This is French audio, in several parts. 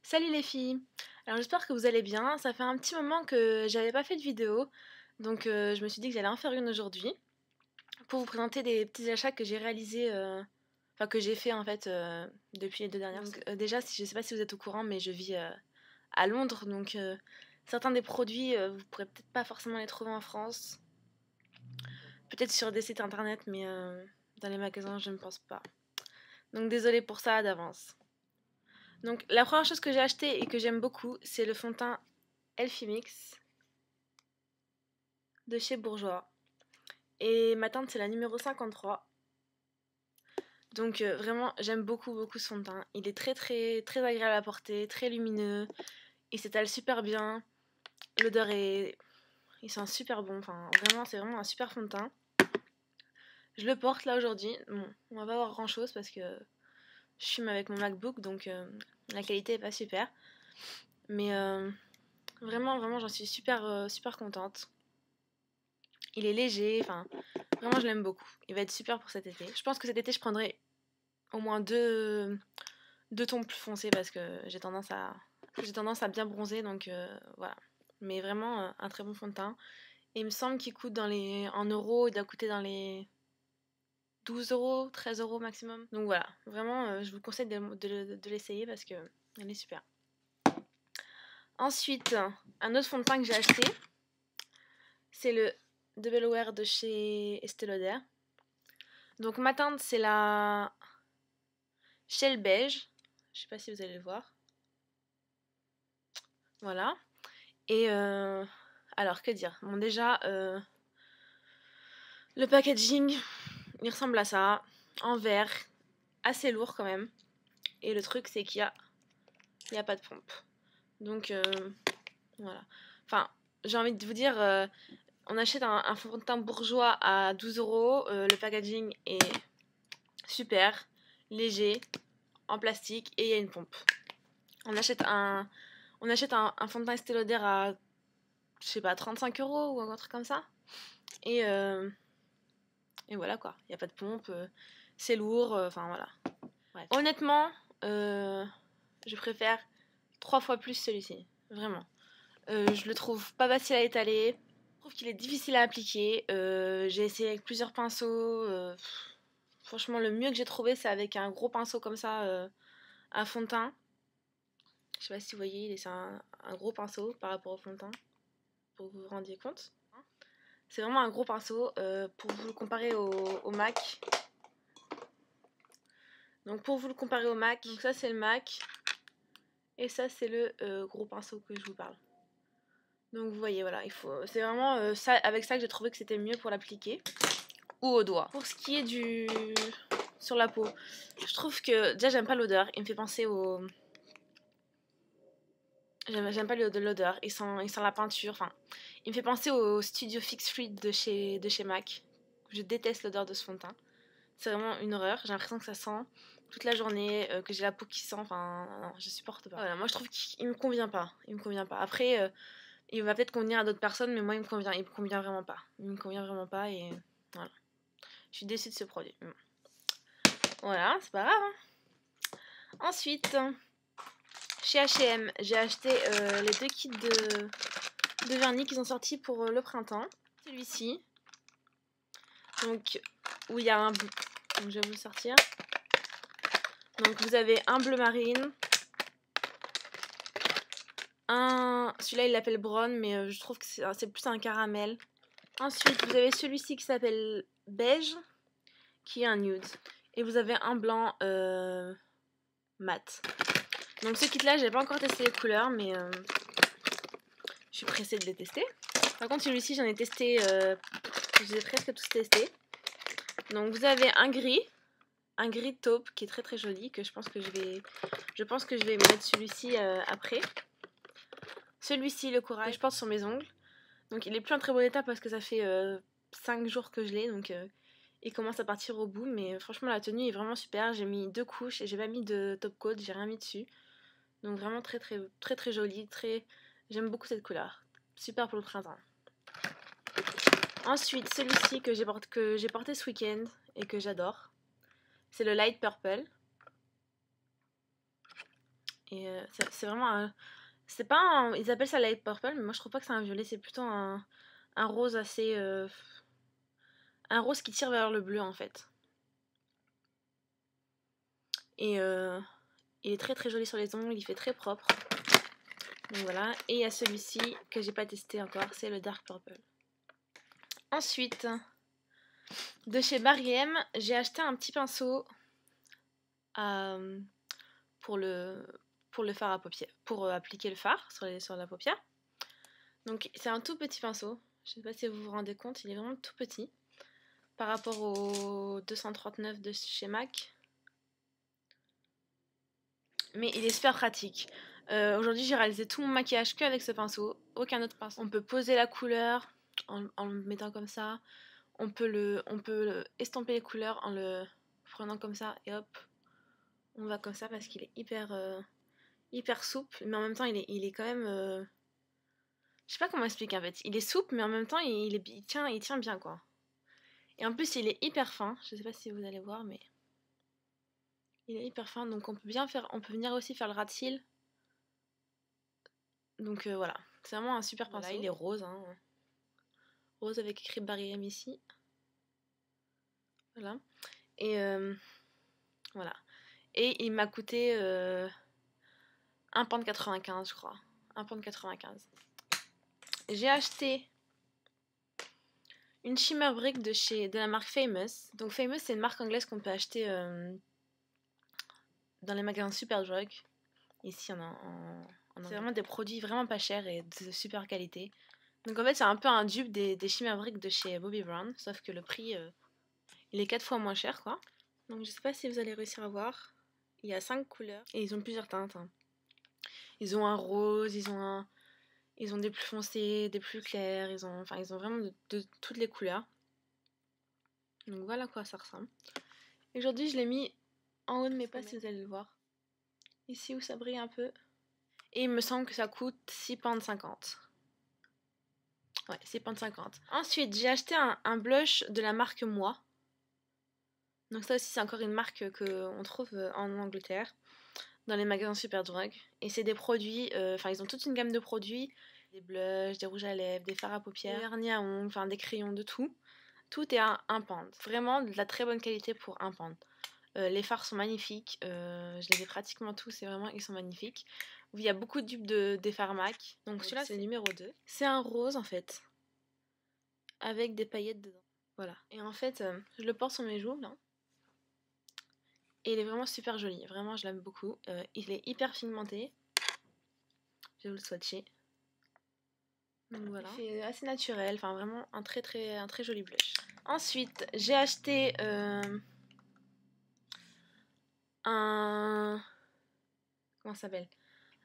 Salut les filles! Alors j'espère que vous allez bien. Ça fait un petit moment que j'avais pas fait de vidéo, donc je me suis dit que j'allais en faire une aujourd'hui pour vous présenter des petits achats que j'ai réalisés, enfin que j'ai fait en fait depuis les 2 dernières. Donc déjà, je sais pas si vous êtes au courant, mais je vis à Londres, donc certains des produits vous pourrez peut-être pas forcément les trouver en France, peut-être sur des sites internet, mais dans les magasins je ne pense pas. Donc désolée pour ça d'avance. Donc la première chose que j'ai acheté et que j'aime beaucoup, c'est le fond de teint Elfimix de chez Bourjois. Et ma teinte c'est la numéro 53. Donc vraiment j'aime beaucoup ce fond de teint. Il est très agréable à porter, très lumineux. Il s'étale super bien. L'odeur est... Il sent super bon. Enfin vraiment c'est vraiment un super fond de teint. Je le porte là aujourd'hui. Bon, on va pas voir grand chose parce que je fume avec mon MacBook, donc la qualité est pas super. Mais vraiment j'en suis super contente. Il est léger, enfin vraiment je l'aime beaucoup. Il va être super pour cet été. Je pense que cet été je prendrai au moins deux tons plus foncés parce que j'ai tendance à bien bronzer, donc voilà. Mais vraiment un très bon fond de teint. Et il me semble qu'il coûte en euros, il doit coûter dans les 12 euros, 13 euros maximum. Donc voilà, vraiment je vous conseille de l'essayer parce que elle est super. Ensuite, un autre fond de teint que j'ai acheté, c'est le Double Wear de chez Estée Lauder. Donc ma teinte c'est la Shell beige. Je sais pas si vous allez le voir. Voilà. Et alors que dire? Bon déjà le packaging il ressemble à ça, en verre, assez lourd quand même. Et le truc c'est qu'il y a pas de pompe. Donc voilà. Enfin, j'ai envie de vous dire, on achète un fond de teint Bourjois à 12 euros. Le packaging est super, léger, en plastique et il y a une pompe. On achète un fond de teint Estée Lauder à, je sais pas, 35 euros ou un truc comme ça. Et voilà quoi, il n'y a pas de pompe, c'est lourd, enfin voilà. Ouais. Honnêtement, je préfère 3 fois plus celui-ci, vraiment. Je le trouve pas facile à étaler, je trouve qu'il est difficile à appliquer. J'ai essayé avec plusieurs pinceaux. Franchement, le mieux que j'ai trouvé, c'est avec un gros pinceau comme ça à fond de teint. Je sais pas si vous voyez, c'est un gros pinceau par rapport au fond de teint, pour que vous vous rendiez compte. C'est vraiment un gros pinceau pour vous le comparer au MAC. Donc pour vous le comparer au MAC, donc ça c'est le MAC et ça c'est le gros pinceau que je vous parle. Donc vous voyez, voilà, c'est vraiment ça, avec ça que j'ai trouvé que c'était mieux pour l'appliquer ou au doigt. Pour ce qui est du sur la peau, je trouve que déjà j'aime pas l'odeur, il me fait penser au j'aime pas l'odeur, il sent la peinture, enfin il me fait penser au Studio Fix Fruit de chez MAC. Je déteste l'odeur de ce fond de teint. C'est vraiment une horreur, j'ai l'impression que ça sent toute la journée, que j'ai la peau qui sent, enfin non, je supporte pas. Voilà, moi je trouve qu'il me convient pas, Après, il va peut-être convenir à d'autres personnes, mais moi il me convient vraiment pas. Il me convient vraiment pas et voilà. Je suis déçue de ce produit. Voilà, c'est pas grave. Hein. Ensuite, chez H&M, j'ai acheté les 2 kits de vernis qui sont sortis pour le printemps. Celui-ci, donc où il y a un bout. Donc je vais vous le sortir. Donc vous avez un bleu marine, celui-là il l'appelle brown, mais je trouve que c'est plus un caramel. Ensuite vous avez celui-ci qui s'appelle beige, qui est un nude, et vous avez un blanc mat. Donc ce kit là j'ai pas encore testé les couleurs, mais je suis pressée de les tester. Par contre celui-ci j'en ai testé, je les ai presque tous testés. Donc vous avez un gris taupe qui est très joli, que je pense que je vais mettre celui-ci après. Celui-ci, le corail, je porte sur mes ongles. Donc il est plus en très bon état parce que ça fait 5 jours que je l'ai, donc il commence à partir au bout. Mais franchement la tenue est vraiment super. J'ai mis 2 couches et j'ai pas mis de top coat, j'ai rien mis dessus. Donc vraiment très joli, j'aime beaucoup cette couleur. Super pour le printemps. Ensuite celui-ci que j'ai porté ce week-end et que j'adore. C'est le Light Purple. Et c'est vraiment un... C'est pas un... Ils appellent ça light purple, mais moi je trouve pas que c'est un violet, c'est plutôt un rose assez... un rose qui tire vers le bleu en fait. Et il est très très joli sur les ongles, il fait très propre. Donc voilà, et il y a celui-ci que j'ai pas testé encore, c'est le dark purple. Ensuite, de chez Barry M, j'ai acheté un petit pinceau pour le fard à paupières, pour appliquer le fard sur la paupière. Donc c'est un tout petit pinceau, je sais pas si vous vous rendez compte, il est vraiment tout petit par rapport au 239 de chez MAC. Mais il est super pratique. Aujourd'hui j'ai réalisé tout mon maquillage qu'avec ce pinceau, aucun autre pinceau. On peut poser la couleur en le mettant comme ça. On peut estomper les couleurs en le prenant comme ça et hop, on va comme ça parce qu'il est hyper souple, mais en même temps il est quand même... Je sais pas comment expliquer en fait. Il est souple, mais en même temps il tient bien quoi. Et en plus il est hyper fin, je sais pas si vous allez voir, mais il est hyper fin, donc on peut venir aussi faire le ras de cils. Donc voilà, c'est vraiment un super pinceau. Là il est rose, hein. Rose avec écrit Barry M ici. Voilà. Et voilà. Et il m'a coûté 1,95 je crois. 1,95 £. J'ai acheté une shimmer brick de la marque Famous. Donc Famous c'est une marque anglaise qu'on peut acheter dans les magasins Superdrug. Ici c'est vraiment des produits vraiment pas chers et de super qualité. Donc en fait c'est un peu un dupe des shimmer brick de chez Bobbi Brown. Sauf que le prix il est 4 fois moins cher quoi. Donc je sais pas si vous allez réussir à voir. Il y a 5 couleurs et ils ont plusieurs teintes. Hein. Ils ont un rose, ils ont des plus foncés, des plus clairs, ils ont vraiment de toutes les couleurs. Donc voilà à quoi ça ressemble. Aujourd'hui je l'ai mis en haut de mes pas si vous allez le voir. Ici où ça brille un peu. Et il me semble que ça coûte 6,50 £. Ouais, 6,50 £. Ensuite j'ai acheté un blush de la marque Moi. Donc ça aussi c'est encore une marque qu'on trouve en Angleterre. Dans les magasins Superdrug. Et c'est des produits, ils ont toute une gamme de produits. Des blushs, des rouges à lèvres, des fards à paupières, des vernis à ongles, enfin des crayons, de tout. Tout est à 1 £. Vraiment de la très bonne qualité pour 1 £. Les fards sont magnifiques, je les ai pratiquement tous et vraiment ils sont magnifiques. Il y a beaucoup de dupes des fards MAC. Donc celui-là c'est le numéro 2. C'est un rose en fait. Avec des paillettes dedans. Voilà. Et en fait, je le porte sur mes joues là. Et il est vraiment super joli, vraiment je l'aime beaucoup. Il est hyper pigmenté. Je vais vous le swatcher. Donc voilà. Il fait assez naturel, enfin vraiment un très joli blush. Ensuite, j'ai acheté un... Comment ça s'appelle?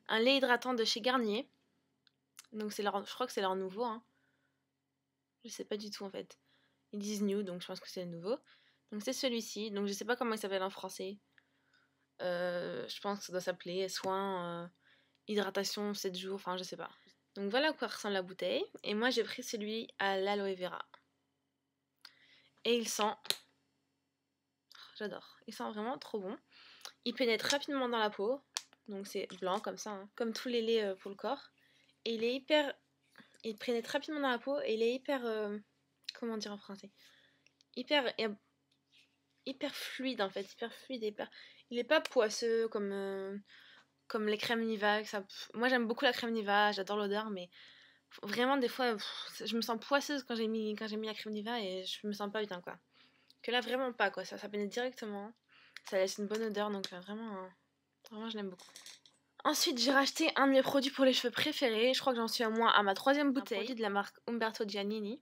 Un lait hydratant de chez Garnier. Donc je crois que c'est leur nouveau. Hein. Je sais pas du tout en fait. Ils disent new, donc je pense que c'est le nouveau. Donc c'est celui-ci. Donc je sais pas comment il s'appelle en français. Je pense que ça doit s'appeler soin hydratation 7 jours, enfin je sais pas. Donc voilà à quoi ressemble la bouteille. Et moi j'ai pris celui à l'aloe vera. Et il sent... J'adore. Il sent vraiment trop bon. Il pénètre rapidement dans la peau. Donc c'est blanc comme ça. Hein. Comme tous les laits pour le corps. Et il est hyper... Il pénètre rapidement dans la peau. Et il est hyper... Comment dire en français? Hyper fluide en fait. Hyper fluide. Il est pas poisseux comme les crèmes Niva. Moi j'aime beaucoup la crème Niva. J'adore l'odeur. Mais vraiment des fois je me sens poisseuse quand j'ai mis la crème Niva. Et je me sens pas bien quoi. Que là vraiment pas quoi, ça pénètre directement, ça laisse une bonne odeur donc vraiment je l'aime beaucoup. Ensuite j'ai racheté un de mes produits pour les cheveux préférés, je crois que j'en suis à ma 3e bouteille, un produit de la marque Umberto Giannini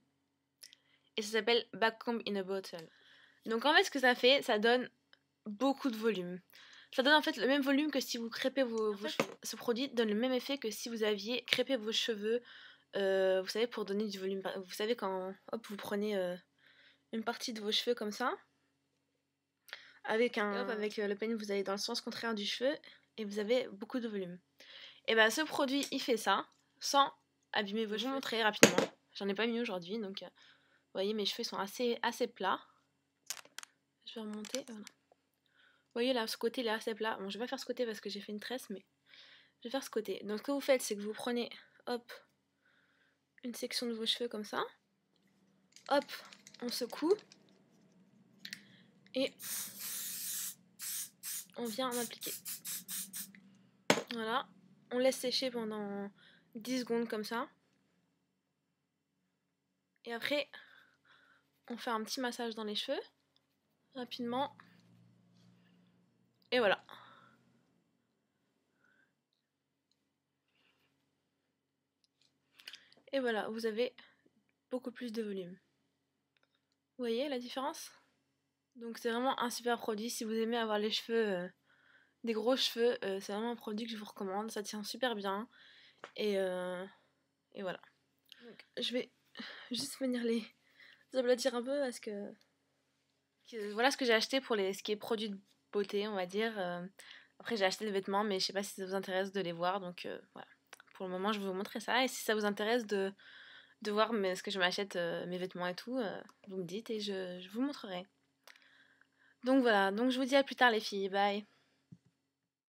et ça s'appelle Back Comb in a Bottle. Donc en fait ce que ça fait, ça donne beaucoup de volume. Ça donne en fait le même volume que si vous crêpez vos cheveux. Ce produit donne le même effet que si vous aviez crêpé vos cheveux, vous savez, pour donner du volume. Vous savez quand hop, vous prenez une partie de vos cheveux comme ça, avec le peigne vous allez dans le sens contraire du cheveu et vous avez beaucoup de volume. Et ben ce produit il fait ça sans abîmer vos cheveux. Je vais vous montrer rapidement. J'en ai pas mis aujourd'hui donc vous voyez mes cheveux sont assez plats. Je vais remonter. Voilà. Vous voyez là ce côté là assez plat. Bon je vais pas faire ce côté parce que j'ai fait une tresse mais je vais faire ce côté. Donc ce que vous faites, c'est que vous prenez, hop, une section de vos cheveux comme ça. Hop, on secoue. Et on vient en appliquer. Voilà. On laisse sécher pendant 10 secondes comme ça. Et après, on fait un petit massage dans les cheveux. Rapidement. Et voilà. Et voilà, vous avez beaucoup plus de volume. Vous voyez la différence? Donc c'est vraiment un super produit. Si vous aimez avoir les cheveux, des gros cheveux, c'est vraiment un produit que je vous recommande. Ça tient super bien. Et voilà. Donc, je vais juste venir les aplatir un peu parce que voilà ce que j'ai acheté pour ce qui est produit de beauté, on va dire. Après j'ai acheté des vêtements, mais je sais pas si ça vous intéresse de les voir. Donc voilà. Pour le moment, je vais vous montrer ça. Et si ça vous intéresse de voir ce que je m'achète, mes vêtements et tout, vous me dites et je vous montrerai. Donc voilà, donc je vous dis à plus tard les filles, bye.